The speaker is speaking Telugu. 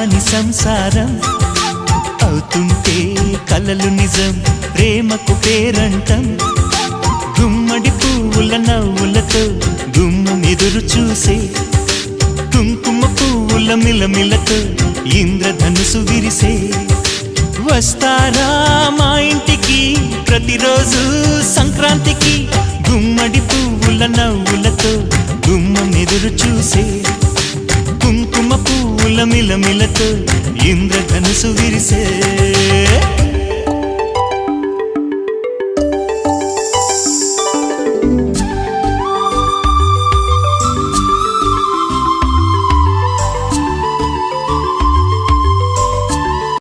కమ్మని సంసారం అవుతుంటే కలలు నిజం ప్రేమకు పేరంటం గుమ్మడి పువ్వుల నవ్వులతో గుమ్మం ఎదురు చూసే కుంకుమ పువ్వుల మిలమిలతో ఇంద్రధనుసు విరిసే వస్తారా మా ఇంటికి ప్రతిరోజు సంక్రాంతికి గుమ్మడి పువ్వుల నవ్వులతో గుమ్మం ఎదురు చూసే కుంకుమ పువ్వుల మిలమిలతో ఇంద్రధనుసు విరిసే